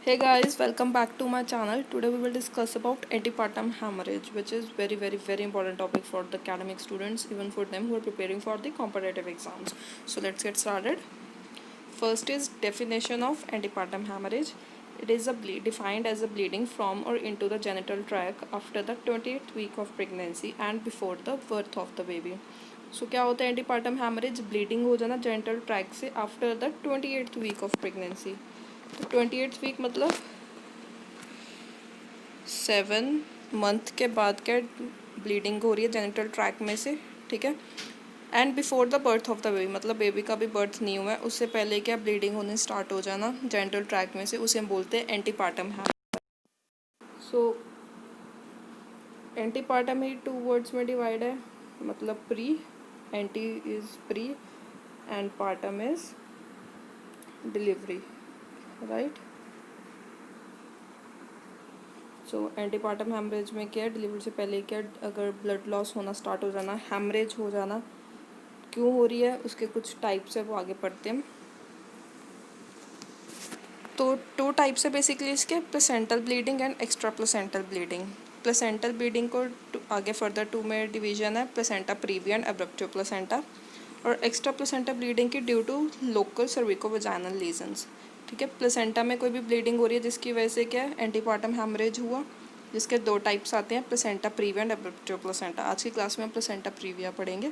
Hey guys, welcome back to my channel. Today we will discuss about antepartum hemorrhage, which is very important topic for the academic students, even for them who are preparing for the competitive exams. So let's get started. First is definition of antepartum hemorrhage. It is defined as a bleeding from or into the genital tract after the 28th week of pregnancy and before the birth of the baby. So क्या होता है antepartum haemorrhage? Bleeding हो जाना genital tract से after the 28th week of pregnancy. तो 28th week मतलब 7 month के बाद क्या ब्लीडिंग हो रही है जेनिटल ट्रैक में से, ठीक है. And before the birth of the baby मतलब बेबी का भी बर्थ नहीं हुआ है, उससे पहले क्या ब्लीडिंग होने स्टार्ट हो जाना जेनिटल ट्रैक में से, उसे हम बोलते हैं एंटीपार्टम है. सो एंटीपार्टम ही 2 वर्ड्स में डिवाइड है, मतलब pre. Anti is pre and partum is delivery, right. So antepartum haemorrhage में क्या है, डिलीवरी से पहले क्या अगर ब्लड लॉस होना स्टार्ट हो जाना, हैमरेज हो जाना, क्यों हो रही है उसके कुछ टाइप्स है वो आगे पढ़ते हैं. तो 2 टाइप्स है बेसिकली इसके, placental bleeding and extra placental bleeding. Placental bleeding को आगे फर्दर 2 में डिवीजन है, प्लेसेंटा प्रीविया एंड एब्रप्टिव प्लेसेंटा. और एक्स्ट्रा प्लेसेंटा ब्लीडिंग की ड्यू टू लोकल सर्विकोवेजाइनल लीजन्स, ठीक है. प्लेसेंटा में कोई भी ब्लीडिंग हो रही है जिसकी वजह से क्या है एंटीपार्टम हैमरेज हुआ, जिसके 2 टाइप्स आते हैं, प्लेसेंटा प्रीविया एंड एब्रप्टिव प्लेसेंटा. आज की क्लास में प्लेसेंटा प्रीविया पढ़ेंगे.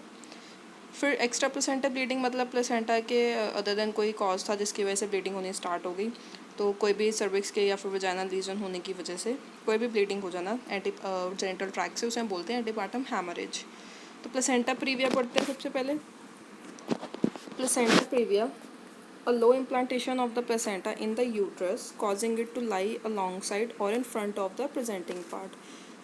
फिर एक्स्ट्रा प्लेसेंटा ब्लीडिंग मतलब प्लेसेंटा के अदर देन कोई कॉज था जिसकी वजह से ब्लीडिंग होनी स्टार्ट हो गई. तो कोई भी सर्विक्स के या फिर वजाइनल लीजन होने की वजह से कोई भी ब्लीडिंग हो जाना जेनिटल ट्रैक से, उसे हम बोलते हैं एंटीपार्टम हैमरेज. तो प्लेसेंटा प्रीविया पढ़ते हैं सबसे पहले. Placenta previa, a low implantation of the placenta in the uterus causing it to lie alongside or in front of the presenting part.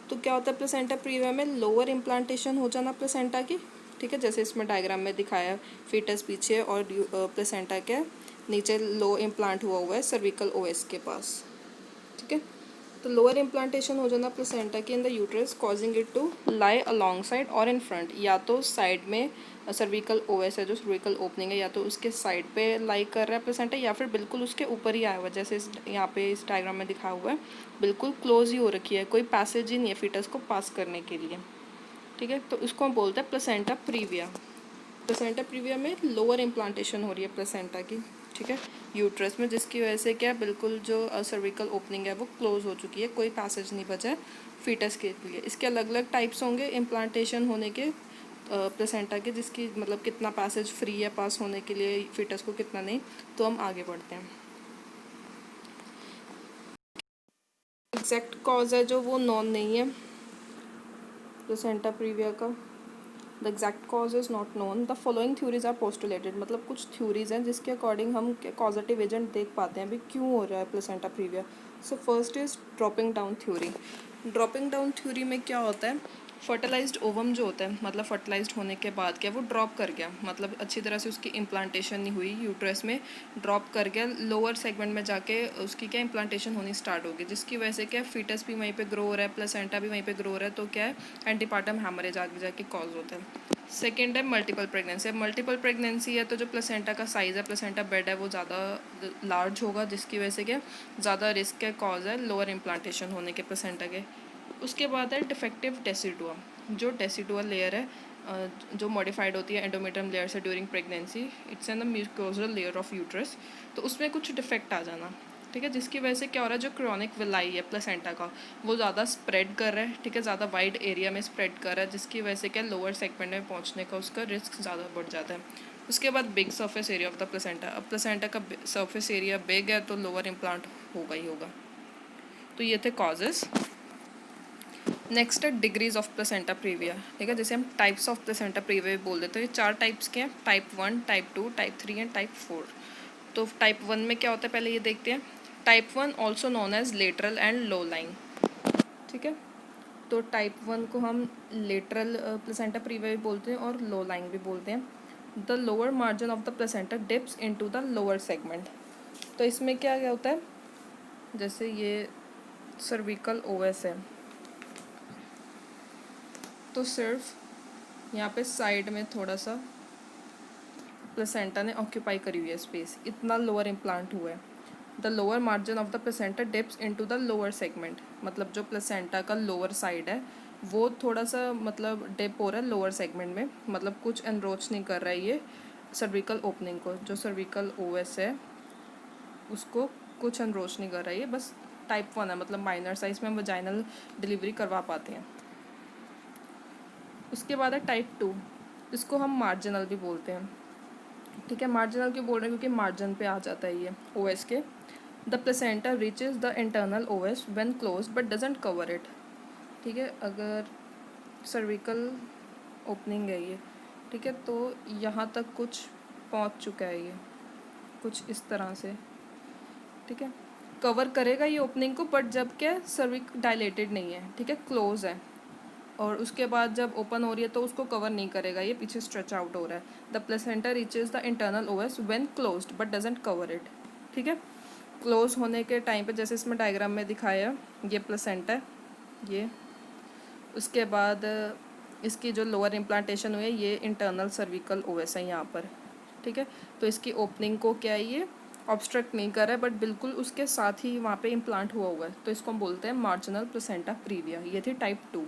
तो क्या होता है प्लेसेंटा प्रीविया में? लोअर इम्प्लांटेशन हो जाना प्लेसेंटा की, ठीक है. जैसे इसमें डायग्राम में दिखाया, फीटस पीछे और प्लेसेंटा के नीचे लो इम्प्लांट हुआ है सर्विकल ओएस के पास, ठीक है. तो लोअर इम्प्लांटेशन हो जाना प्लेसेंटा की in the uterus causing it to lie alongside और इन फ्रंट, या तो साइड में सर्विकल ओएस है जो सर्विकल ओपनिंग है, या तो उसके साइड पे लाई कर रहा है प्लेसेंटा, या फिर बिल्कुल उसके ऊपर ही आया हुआ है. जैसे यहाँ पे इस डायग्राम में दिखा हुआ है, बिल्कुल क्लोज ही हो रखी है, कोई पैसेज ही नहीं है फीटस को पास करने के लिए, ठीक है. तो इसको हम बोलते हैं प्लेसेंटा प्रीविया. प्लेसेंटा प्रीविया में लोअर इम्प्लांटेशन हो रही है प्लेसेंटा की, ठीक है, यूट्रस में, जिसकी वजह से क्या बिल्कुल जो सर्विकल ओपनिंग है वो क्लोज हो चुकी है, कोई पैसेज नहीं बचा है फीटस के लिए. इसके अलग अलग टाइप्स होंगे इम्प्लांटेशन होने के प्लेसेंटा के, जिसकी मतलब कितना पैसेज फ्री है पास होने के लिए फीटस को, कितना नहीं. तो हम आगे बढ़ते हैं. एग्जैक्ट कॉज है जो वो नॉन नहीं है प्लेसेंटा प्रीविया का. The exact cause is not known. The following theories are postulated, मतलब कुछ थ्योरीज हैं जिसके अकॉर्डिंग हम कॉजेटिव एजेंट देख पाते हैं अभी क्यों हो रहा है placenta previa. So first is dropping down theory. Dropping down theory में क्या होता है, फर्टिलाइज्ड ओवम जो होता है, मतलब फर्टिलाइज्ड होने के बाद क्या वो ड्रॉप कर गया, मतलब अच्छी तरह से उसकी इम्प्लांटेशन नहीं हुई यूट्रस में, ड्रॉप कर गया, लोअर सेगमेंट में जाके उसकी क्या इम्प्लांटेशन होनी स्टार्ट होगी, जिसकी वजह से क्या फीटस भी वहीं पे ग्रो हो रहा है, प्लेसेंटा भी वहीं पे ग्रो हो रहा है. तो क्या है एंटीपार्टम हैमरेज आगे जाके कॉज होता है. सेकेंड है मल्टीपल प्रेगनेंसी. अब मल्टीपल प्रेगनेंसी है तो जो प्लेसेंटा का साइज़ है, प्लेसेंटा बेड है, वो ज़्यादा लार्ज होगा, जिसकी वजह से क्या ज़्यादा रिस्क है, कॉज है लोअर इम्प्लांटेशन होने के प्लेसेंटा के. उसके बाद है डिफेक्टिव डेसिडुआ. जो डेसिडुआ लेयर है जो मॉडिफाइड होती है एंडोमेट्रियम लेयर से during pregnancy, it's in the mucosal layer of uterus. तो उसमें कुछ डिफेक्ट आ जाना, ठीक है, जिसकी वजह से क्या हो रहा है जो क्रॉनिक विलाई है प्लेसेंटा का वो ज़्यादा स्प्रेड कर रहा है, ठीक है, ज़्यादा वाइड एरिया में स्प्रेड कर रहा है, जिसकी वजह से क्या लोअर सेगमेंट में पहुंचने का उसका रिस्क ज़्यादा बढ़ जाता है. उसके बाद big surface area of the placenta. अब प्लेसेंटा का सरफेस एरिया बिग है तो लोअर इम्प्लांट होगा ही होगा. तो ये थे कॉजेज़. नेक्स्ट है डिग्रीज ऑफ प्लेसेंटा प्रीविया, ठीक है, जैसे हम टाइप्स ऑफ प्लेसेंटा प्रीविया बोल देते हैं. ये 4 टाइप्स के हैं, type 1, type 2, type 3 and type 4. तो टाइप 1 में क्या होता है पहले ये देखते हैं. Type 1 also known as lateral and low lying, ठीक है. तो टाइप 1 को हम लेटरल प्लेसेंटा प्रीविया भी बोलते हैं और लो लाइन भी बोलते हैं. The lower margin of the placenta dips into the lower segment. तो इसमें क्या क्या होता है, जैसे ये सर्विकल ओएस है तो सिर्फ यहाँ पे साइड में थोड़ा सा प्लेसेंटा ने ऑक्यूपाई करी हुई है स्पेस, इतना लोअर इम्प्लांट हुआ है. The lower margin of the placenta dips into the lower segment, मतलब जो प्लेसेंटा का लोअर साइड है वो थोड़ा सा मतलब डिप हो रहा है लोअर सेगमेंट में, मतलब कुछ एनरोच नहीं कर रहा है ये सर्विकल ओपनिंग को, जो सर्विकल ओएस है उसको कुछ एनरोच नहीं कर रहा है ये, बस टाइप 1 है, मतलब माइनर साइज में वजाइनल डिलीवरी करवा पाते हैं। उसके बाद है टाइप 2, इसको हम मार्जिनल भी बोलते हैं, ठीक है। मार्जिनल क्यों बोल रहे हैं, क्योंकि मार्जिन पे आ जाता है ये ओएस के। The placenta reaches the internal OS when close but doesn't cover it, ठीक है। अगर सर्विकल ओपनिंग है ये, ठीक है, तो यहाँ तक कुछ पहुँच चुका है ये कुछ इस तरह से, ठीक है। कवर करेगा ये ओपनिंग को, बट जब क्या सर्विक डायलेटेड नहीं है, ठीक है, क्लोज है, और उसके बाद जब ओपन हो रही है तो उसको कवर नहीं करेगा, ये पीछे स्ट्रेच आउट हो रहा है। The placenta reaches the internal OS when closed but doesn't cover it, ठीक है। क्लोज होने के टाइम पे जैसे इसमें डायग्राम में दिखाया ये प्लेसेंटा है ये, उसके बाद इसकी जो लोअर इम्प्लांटेशन हुई है ये इंटरनल सर्विकल ओएस है यहाँ पर, ठीक है। तो इसकी ओपनिंग को क्या है ये ऑब्स्ट्रक्ट नहीं कर रहा है, बट बिल्कुल उसके साथ ही वहाँ पे इम्प्लांट हुआ है, तो इसको हम बोलते हैं मार्जिनल प्लेसेंटा प्रीविया। ये थी टाइप 2।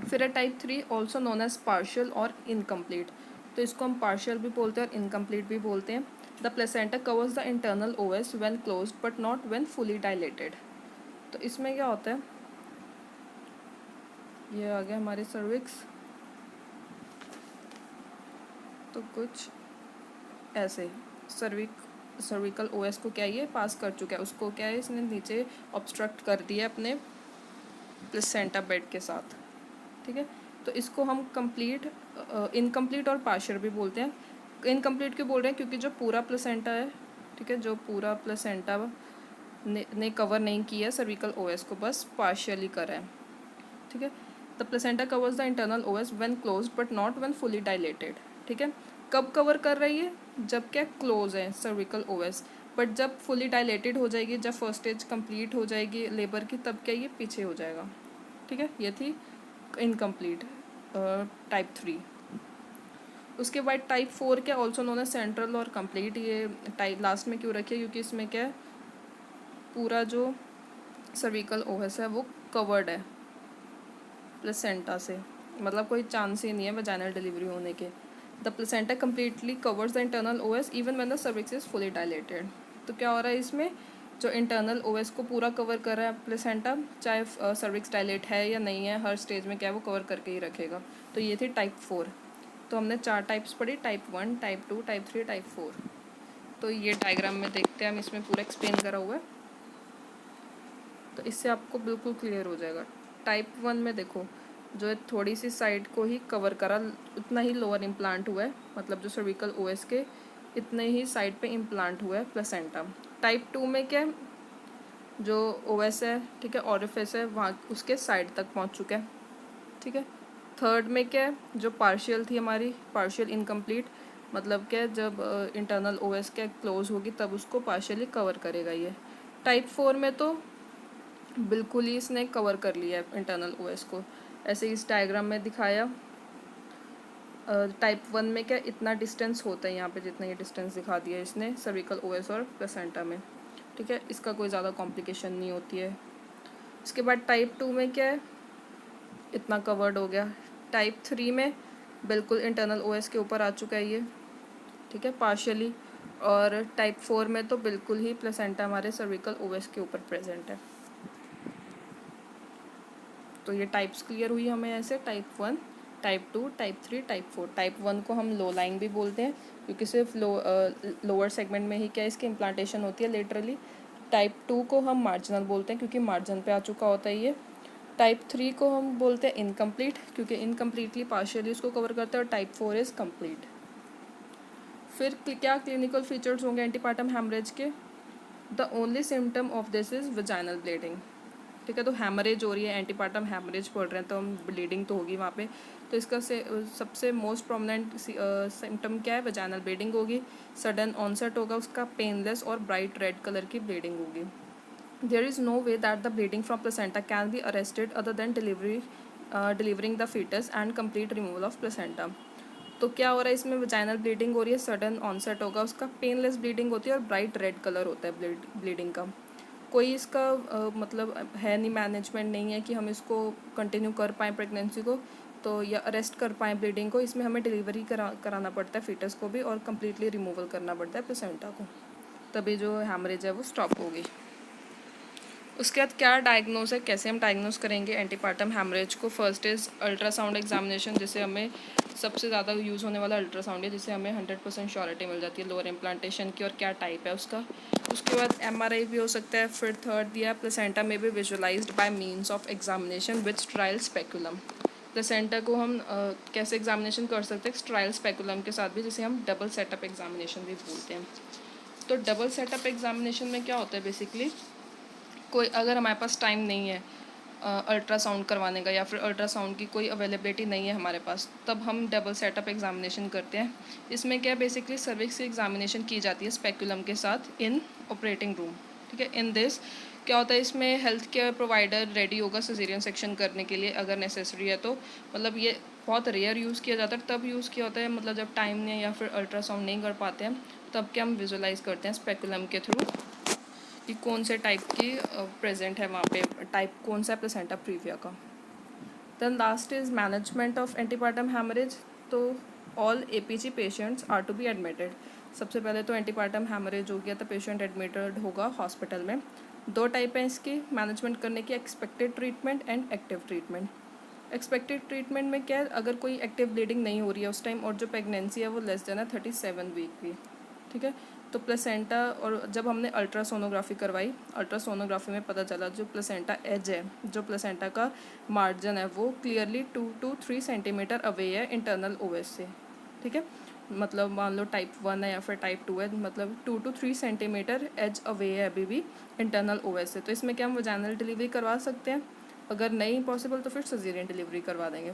फिर है type 3 also known as partial और इनकम्प्लीट, तो इसको हम पार्शियल भी बोलते हैं और इनकम्प्लीट भी बोलते हैं। The placenta covers the internal OS when closed but not when fully dilated, तो इसमें क्या होता है, ये आ गया हमारे सर्विक्स, तो कुछ ऐसे सर्विकल ओएस को क्या ये पास कर चुका है, उसको क्या है इसने नीचे ऑब्स्ट्रक्ट कर दिया अपने प्लेसेंटा बेड के साथ, ठीक है। तो इसको हम कंप्लीट इनकम्प्लीट और पार्शियल भी बोलते हैं। इनकम्प्लीट क्यों बोल रहे हैं, क्योंकि जो पूरा प्लेसेंटा है, ठीक है, जो पूरा प्लेसेंटा ने कवर नहीं किया सर्विकल ओएस को, बस पार्शियली करा है, ठीक है। The placenta covers the internal OS when closed but not when fully dilated, ठीक है। कब कवर कर रही है, जब क्या क्लोज है सर्विकल ओएस, बट जब फुली डायलेटेड हो जाएगी, जब फर्स्ट स्टेज कंप्लीट हो जाएगी लेबर की, तब क्या ये पीछे हो जाएगा, ठीक है। ये थी इनकम्प्लीट टाइप 3। उसके बाद टाइप 4 क्या ऑल्सो नोन है सेंट्रल और कंप्लीट, ये टाइप लास्ट में क्यों रखी है, क्योंकि इसमें क्या है पूरा जो सर्विकल ओएस है वो कवर्ड है प्लेसेंटा से, मतलब कोई चांस ही नहीं है वजाइनल डिलीवरी होने के। The placenta completely covers the internal OS even when the cervix is fully dilated, तो क्या हो रहा है इसमें जो इंटरनल ओएस को पूरा कवर कर रहा है प्लेसेंटा, चाहे सर्विक्स डायलेट है या नहीं है, हर स्टेज में क्या है वो कवर करके ही रखेगा। तो ये थी टाइप 4। तो हमने 4 टाइप्स पढ़ी, टाइप 1, टाइप 2, टाइप 3, टाइप 4। तो ये डायग्राम में देखते हैं हम, इसमें पूरा एक्सप्लेन करा हुआ है, तो इससे आपको बिल्कुल क्लियर हो जाएगा। टाइप 1 में देखो जो है थोड़ी सी साइड को ही कवर करा, उतना ही लोअर इम्प्लांट हुआ है, मतलब जो सर्विकल ओएस के इतने ही साइड पे इम्प्लांट हुआ है प्लेसेंटा। टाइप 2 में क्या है जो ओएस है, ठीक है, ऑरिफिस है, वहाँ उसके साइड तक पहुँच चुका है, ठीक है। थर्ड में क्या है जो पार्शियल थी हमारी, पार्शियल इनकम्प्लीट, मतलब क्या जब इंटरनल ओएस क्या क्लोज होगी तब उसको पार्शियली कवर करेगा ये। टाइप 4 में तो बिल्कुल ही इसने कवर कर लिया है इंटरनल ओएस को, ऐसे इस डायग्राम में दिखाया। टाइप 1 में क्या इतना डिस्टेंस होता है यहाँ पे, जितना ये डिस्टेंस दिखा दिया इसने सर्विकल ओएस और प्लेसेंटा में, ठीक है, इसका कोई ज़्यादा कॉम्प्लिकेशन नहीं होती है। इसके बाद टाइप 2 में क्या है इतना कवर्ड हो गया। टाइप 3 में बिल्कुल इंटरनल ओएस के ऊपर आ चुका है ये, ठीक है, पार्शियली। और टाइप 4 में तो बिल्कुल ही प्लेसेंटा हमारे सर्विकल ओएस के ऊपर प्रेजेंट है। तो ये टाइप्स क्लियर हुई हमें ऐसे, type 1, type 2, type 3, type 4। Type 1 को हम लो लाइन भी बोलते हैं, क्योंकि सिर्फ लोअर सेगमेंट में ही क्या इसकी इम्प्लांटेशन होती है लेटरली। टाइप 2 को हम मार्जिनल बोलते हैं, क्योंकि मार्जिन पे आ चुका होता है ये। टाइप 3 को हम बोलते हैं इनकम्प्लीट, क्योंकि इनकम्प्लीटली पार्शियली उसको कवर करते हैं। और टाइप 4 इज़ कम्प्लीट। फिर क्या क्लिनिकल फीचर्स होंगे एंटीपार्टम हैमरेज के। The only symptom of this is vaginal bleeding, ठीक है। तो हैमरेज हो रही है, एंटीपार्टम हैमरेज पढ़ रहे हैं तो हम ब्लीडिंग तो होगी वहाँ पे, तो इसका सबसे मोस्ट प्रोमिनेंट सिम्टम क्या है, वजाइनल ब्लीडिंग होगी। सडन ऑनसेट होगा उसका, पेनलेस और ब्राइट रेड कलर की ब्लीडिंग होगी। There is no way that the bleeding from placenta can be arrested other than delivering the fetus and complete removal of placenta. तो क्या हो रहा है इसमें, वजाइनल ब्लीडिंग हो रही है, सडन ऑनसेट होगा उसका, पेनलेस ब्लीडिंग होती है और ब्राइट रेड कलर होता है ब्लीडिंग का। कोई इसका मतलब है नहीं, मैनेजमेंट नहीं है कि हम इसको कंटिन्यू कर पाएँ प्रेगनेंसी को, तो या अरेस्ट कर पाएँ ब्लीडिंग को। इसमें हमें डिलीवरी कराना पड़ता है फीटस को भी, और कम्प्लीटली रिमूवल करना पड़ता है प्लेसेंटा को, तभी जो हैमरेज है वो स्टॉप होगी। उसके बाद क्या डायग्नोज है, कैसे हम डायग्नोज करेंगे एंटीपार्टम हैमरेज को। फर्स्ट इज़ अल्ट्रासाउंड एग्जामिनेशन, जिससे हमें सबसे ज़्यादा यूज़ होने वाला अल्ट्रासाउंड है, जिससे हमें 100% श्योरिटी मिल जाती है लोअर इम्प्लांटेशन की और क्या टाइप है उसका। उसके बाद MRI भी हो सकता है। फिर थर्ड दिया प्लेसेंटा में भी visualised bye means of examination with स्ट्राइल speculum. Placenta को हम कैसे एग्जामिनेशन कर सकते हैं, स्ट्राइल स्पेकुलम के साथ भी, जिसे हम डबल सेटअप एग्जामिनेशन भी बोलते हैं। तो डबल सेटअप एग्जामिनेशन में क्या होता है बेसिकली, कोई अगर हमारे पास टाइम नहीं है अल्ट्रासाउंड करवाने का, या फिर अल्ट्रासाउंड की कोई अवेलेबिलिटी नहीं है हमारे पास, तब हम डबल सेटअप एग्जामिनेशन करते हैं। इसमें क्या बेसिकली सर्विक्स की एग्जामिनेशन की जाती है स्पेकुलम के साथ इन ऑपरेटिंग रूम। ठीक है, इन दिस क्या होता है, इसमें हेल्थ केयर प्रोवाइडर रेडी होगा सिजेरियन सेक्शन करने के लिए अगर नेसेसरी है तो। मतलब ये बहुत रेयर यूज़ किया जाता है, तब यूज़ किया होता है मतलब जब टाइम नहीं है या फिर अल्ट्रासाउंड नहीं कर पाते हैं, तब क्या हम विजुअलाइज करते हैं स्पेकुलम के थ्रू कि कौन से टाइप की प्रेजेंट है वहाँ पे, टाइप कौन सा है प्लेसेंटा प्रीविया का। Then last is management of antepartum haemorrhage. तो all APG patients are to be admitted. सबसे पहले तो एंटीपार्टम हैमरेज हो गया तो पेशेंट एडमिटेड होगा हॉस्पिटल में। दो टाइप हैं इसकी मैनेजमेंट करने की, expected treatment and active treatment. Expected treatment में क्या है, अगर कोई एक्टिव ब्लीडिंग नहीं हो रही है उस टाइम, और जो प्रेगनेंसी है वो लेस देन है 37 वीक की। ठीक है, तो प्लेसेंटा, और जब हमने अल्ट्रासोनोग्राफी करवाई, अल्ट्रासोनोग्राफी में पता चला जो प्लेसेंटा एज है, जो प्लेसेंटा का मार्जिन है, वो क्लियरली 2 to 3 सेंटीमीटर अवे है इंटरनल OS से। ठीक है, मतलब मान लो टाइप 1 है या फिर टाइप 2 है, मतलब 2 to 3 सेंटीमीटर एज अवे है अभी भी इंटरनल OS से। तो इसमें क्या हम वजाइनल डिलीवरी करवा सकते हैं, अगर नहीं पॉसिबल तो फिर सिजेरियन डिलीवरी करवा देंगे।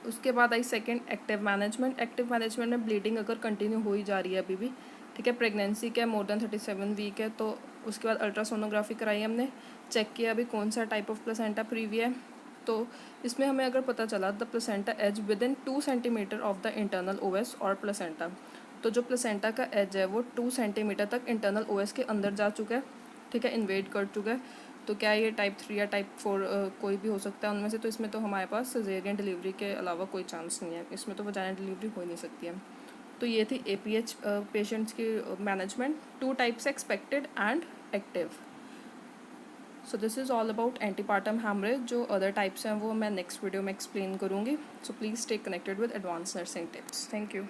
उसके बाद आई second active management. Active management में ब्लीडिंग अगर कंटिन्यू हो ही जा रही है अभी भी, ठीक है, प्रेगनेंसी क्या मोर देन 37 वीक है, तो उसके बाद अल्ट्रासोनोग्राफी कराई हमने, चेक किया अभी कौन सा टाइप ऑफ प्लेसेंटा प्रीविया है। तो इसमें हमें अगर पता चला the placenta edge within 2 centimetre of the internal OS और प्लेसेंटा, तो जो प्लेसेंटा का एज है वो 2 सेंटीमीटर तक इंटरनल OS के अंदर जा चुका है। ठीक है, इन्वेड कर चुका है। तो क्या ये टाइप 3 या टाइप 4 कोई भी हो सकता है उनमें से, तो इसमें तो हमारे पास सिजेरियन डिलीवरी के अलावा कोई चांस नहीं है, इसमें तो वजाइनल डिलीवरी हो ही नहीं सकती है। तो ये थी APH पेशेंट्स की management. 2 types expected and active. So this is all about antepartum haemorrhage. जो अदर टाइप्स हैं वो मैं नेक्स्ट वीडियो में एक्सप्लेन करूँगी। So please stay connected with advance nursing tips. Thank you.